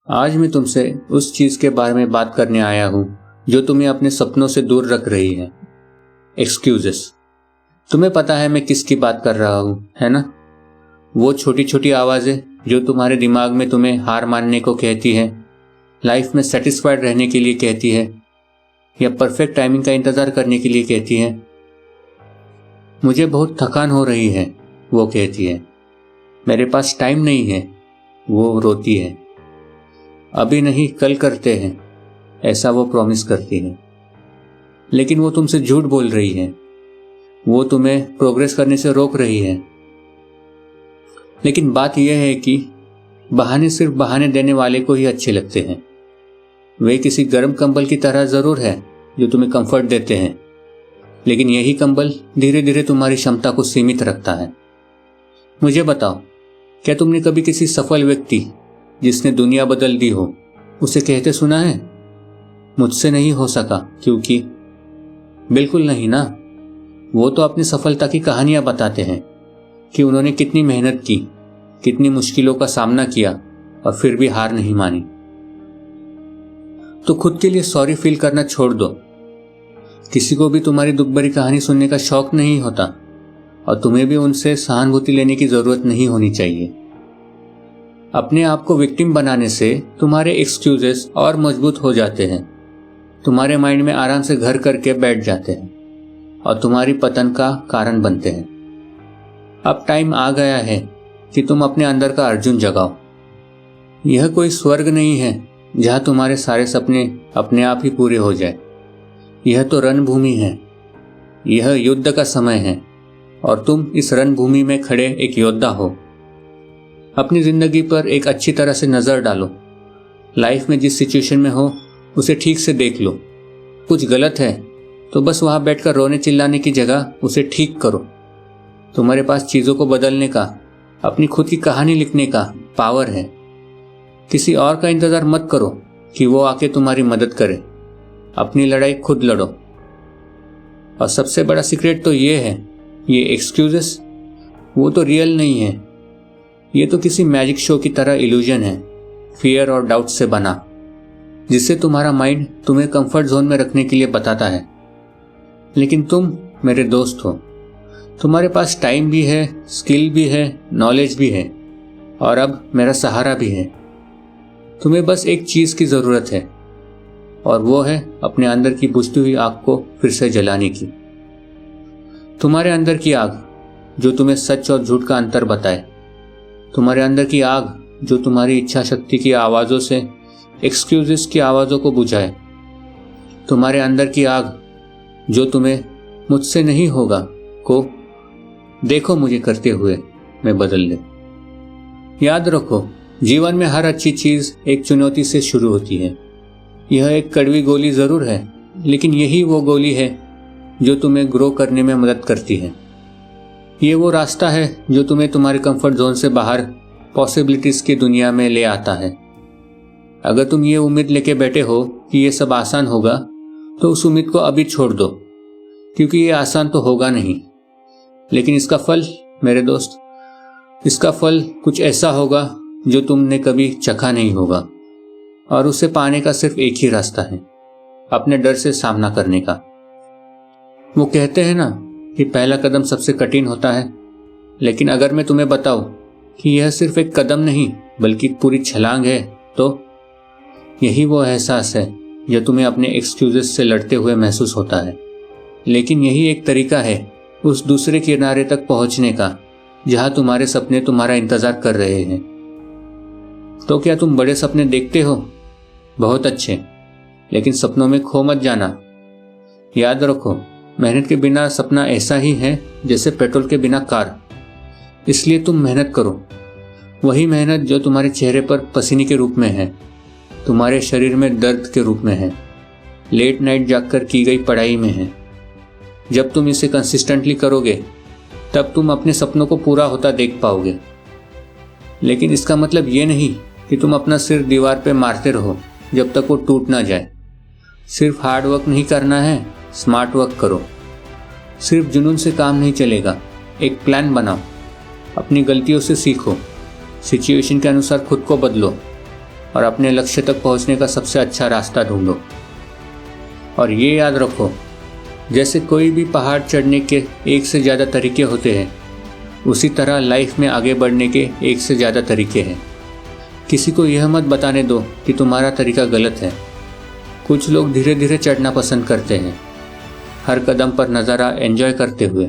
आज मैं तुमसे उस चीज के बारे में बात करने आया हूं जो तुम्हें अपने सपनों से दूर रख रही है। एक्सक्यूजेस। तुम्हें पता है मैं किसकी बात कर रहा हूं, है ना? वो छोटी छोटी आवाजें जो तुम्हारे दिमाग में तुम्हें हार मानने को कहती है, लाइफ में सेटिस्फाइड रहने के लिए कहती है, या परफेक्ट टाइमिंग का इंतजार करने के लिए कहती है। मुझे बहुत थकान हो रही है, वो कहती है। मेरे पास टाइम नहीं है, वो रोती है। अभी नहीं, कल करते हैं, ऐसा वो प्रॉमिस करती है। लेकिन वो तुमसे झूठ बोल रही है। वो तुम्हें प्रोग्रेस करने से रोक रही है। लेकिन बात यह है कि बहाने सिर्फ बहाने देने वाले को ही अच्छे लगते हैं। वे किसी गर्म कंबल की तरह जरूर है जो तुम्हें कंफर्ट देते हैं, लेकिन यही कंबल धीरे धीरे तुम्हारी क्षमता को सीमित रखता है। मुझे बताओ, क्या तुमने कभी किसी सफल व्यक्ति जिसने दुनिया बदल दी हो उसे कहते सुना है, मुझसे नहीं हो सका क्योंकि? बिल्कुल नहीं ना। वो तो अपनी सफलता की कहानियां बताते हैं कि उन्होंने कितनी मेहनत की, कितनी मुश्किलों का सामना किया और फिर भी हार नहीं मानी। तो खुद के लिए सॉरी फील करना छोड़ दो। किसी को भी तुम्हारी दुख भरी कहानी सुनने का शौक नहीं होता और तुम्हें भी उनसे सहानुभूति लेने की जरूरत नहीं होनी चाहिए। अपने आप को विक्टिम बनाने से तुम्हारे एक्सक्यूजेस और मजबूत हो जाते हैं, तुम्हारे माइंड में आराम से घर करके बैठ जाते हैं और तुम्हारी पतन का कारण बनते हैं। अब टाइम आ गया है कि तुम अपने अंदर का अर्जुन जगाओ। यह कोई स्वर्ग नहीं है जहां तुम्हारे सारे सपने अपने आप ही पूरे हो जाए। यह तो रणभूमि है। यह युद्ध का समय है और तुम इस रणभूमि में खड़े एक योद्धा हो। अपनी जिंदगी पर एक अच्छी तरह से नजर डालो। लाइफ में जिस सिचुएशन में हो उसे ठीक से देख लो। कुछ गलत है तो बस वहां बैठकर रोने चिल्लाने की जगह उसे ठीक करो। तुम्हारे पास चीजों को बदलने का, अपनी खुद की कहानी लिखने का पावर है। किसी और का इंतजार मत करो कि वो आके तुम्हारी मदद करे। अपनी लड़ाई खुद लड़ो। और सबसे बड़ा सीक्रेट तो ये है, ये एक्सक्यूजेस वो तो रियल नहीं है। ये तो किसी मैजिक शो की तरह इल्यूजन है, फियर और डाउट से बना, जिससे तुम्हारा माइंड तुम्हें कंफर्ट जोन में रखने के लिए बताता है। लेकिन तुम मेरे दोस्त हो। तुम्हारे पास टाइम भी है, स्किल भी है, नॉलेज भी है और अब मेरा सहारा भी है। तुम्हें बस एक चीज की जरूरत है और वो है अपने अंदर की बुझती हुई आग को फिर से जलाने की। तुम्हारे अंदर की आग जो तुम्हें सच और झूठ का अंतर बताए। तुम्हारे अंदर की आग जो तुम्हारी इच्छा शक्ति की आवाज़ों से एक्सक्यूजेस की आवाज़ों को बुझाए। तुम्हारे अंदर की आग जो तुम्हें मुझसे नहीं होगा को देखो मुझे करते हुए मैं बदल दे। याद रखो, जीवन में हर अच्छी चीज़ एक चुनौती से शुरू होती है। यह एक कड़वी गोली ज़रूर है, लेकिन यही वो गोली है जो तुम्हें ग्रो करने में मदद करती है। ये वो रास्ता है जो तुम्हें तुम्हारे कंफर्ट जोन से बाहर पॉसिबिलिटीज की दुनिया में ले आता है। अगर तुम ये उम्मीद लेके बैठे हो कि ये सब आसान होगा, तो उस उम्मीद को अभी छोड़ दो, क्योंकि ये आसान तो होगा नहीं। लेकिन इसका फल, मेरे दोस्त, इसका फल कुछ ऐसा होगा जो तुमने कभी चखा नहीं होगा। और उसे पाने का सिर्फ एक ही रास्ता है, अपने डर से सामना करने का। वो कहते हैं ना कि पहला कदम सबसे कठिन होता है, लेकिन अगर मैं तुम्हें बताऊं कि यह सिर्फ एक कदम नहीं बल्कि पूरी छलांग है, तो यही वो एहसास है जो तुम्हें अपने एक्सक्यूजेस से लड़ते हुए महसूस होता है। लेकिन यही एक तरीका है उस दूसरे किनारे तक पहुंचने का जहां तुम्हारे सपने तुम्हारा इंतजार कर रहे हैं। तो क्या तुम बड़े सपने देखते हो? बहुत अच्छे, लेकिन सपनों में खो मत जाना। याद रखो, मेहनत के बिना सपना ऐसा ही है जैसे पेट्रोल के बिना कार। इसलिए तुम मेहनत करो, वही मेहनत जो तुम्हारे चेहरे पर पसीने के रूप में है, तुम्हारे शरीर में दर्द के रूप में है, लेट नाइट जागकर की गई पढ़ाई में है। जब तुम इसे कंसिस्टेंटली करोगे तब तुम अपने सपनों को पूरा होता देख पाओगे। लेकिन इसका मतलब ये नहीं कि तुम अपना सिर दीवार पे मारते रहो जब तक वो टूट ना जाए। सिर्फ हार्ड वर्क नहीं करना है, स्मार्ट वर्क करो। सिर्फ जुनून से काम नहीं चलेगा, एक प्लान बनाओ। अपनी गलतियों से सीखो, सिचुएशन के अनुसार खुद को बदलो और अपने लक्ष्य तक पहुंचने का सबसे अच्छा रास्ता ढूंढो। और ये याद रखो, जैसे कोई भी पहाड़ चढ़ने के एक से ज़्यादा तरीके होते हैं, उसी तरह लाइफ में आगे बढ़ने के एक से ज़्यादा तरीके हैं। किसी को यह मत बताने दो कि तुम्हारा तरीका गलत है। कुछ लोग धीरे धीरे चढ़ना पसंद करते हैं, हर कदम पर नज़ारा एंजॉय करते हुए,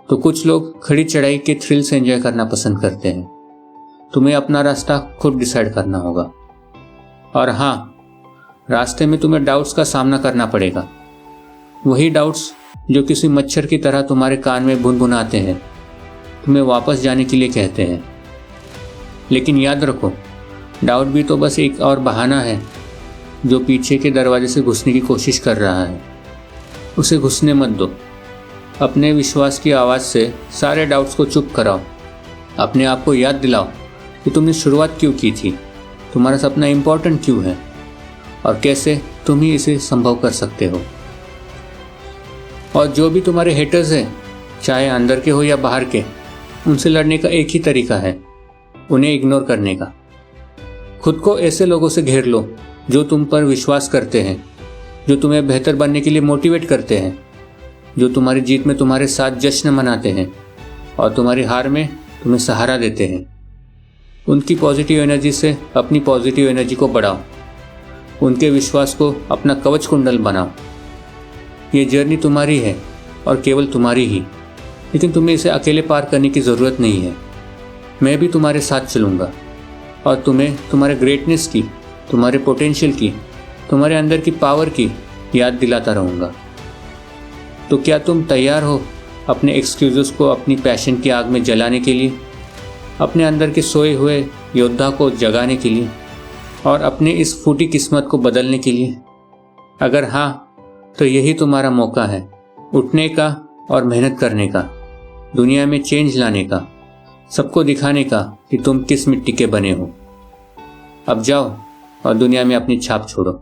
तो कुछ लोग खड़ी चढ़ाई के थ्रिल से एंजॉय करना पसंद करते हैं। तुम्हें अपना रास्ता खुद डिसाइड करना होगा। और हाँ, रास्ते में तुम्हें डाउट्स का सामना करना पड़ेगा। वही डाउट्स जो किसी मच्छर की तरह तुम्हारे कान में भुनभुनाते हैं, तुम्हें वापस जाने के लिए कहते हैं। लेकिन याद रखो, डाउट भी तो बस एक और बहाना है जो पीछे के दरवाजे से घुसने की कोशिश कर रहा है। उसे घुसने मत दो। अपने विश्वास की आवाज़ से सारे डाउट्स को चुप कराओ। अपने आप को याद दिलाओ कि तुमने शुरुआत क्यों की थी, तुम्हारा सपना इम्पोर्टेंट क्यों है और कैसे तुम ही इसे संभव कर सकते हो। और जो भी तुम्हारे हेटर्स हैं, चाहे अंदर के हो या बाहर के, उनसे लड़ने का एक ही तरीका है, उन्हें इग्नोर करने का। खुद को ऐसे लोगों से घेर लो जो तुम पर विश्वास करते हैं, जो तुम्हें बेहतर बनने के लिए मोटिवेट करते हैं, जो तुम्हारी जीत में तुम्हारे साथ जश्न मनाते हैं और तुम्हारी हार में तुम्हें सहारा देते हैं। उनकी पॉजिटिव एनर्जी से अपनी पॉजिटिव एनर्जी को बढ़ाओ। उनके विश्वास को अपना कवच कुंडल बनाओ। ये जर्नी तुम्हारी है और केवल तुम्हारी ही, लेकिन तुम्हें इसे अकेले पार करने की ज़रूरत नहीं है। मैं भी तुम्हारे साथ चलूँगा और तुम्हें तुम्हारे ग्रेटनेस की, तुम्हारे पोटेंशियल की, तुम्हारे अंदर की पावर की याद दिलाता रहूँगा। तो क्या तुम तैयार हो अपने एक्सक्यूज़ेस को अपनी पैशन की आग में जलाने के लिए, अपने अंदर के सोए हुए योद्धा को जगाने के लिए और अपने इस फूटी किस्मत को बदलने के लिए? अगर हाँ, तो यही तुम्हारा मौका है, उठने का और मेहनत करने का, दुनिया में चेंज लाने का, सबको दिखाने का कि तुम किस मिट्टी के बने हो। अब जाओ और दुनिया में अपनी छाप छोड़ो।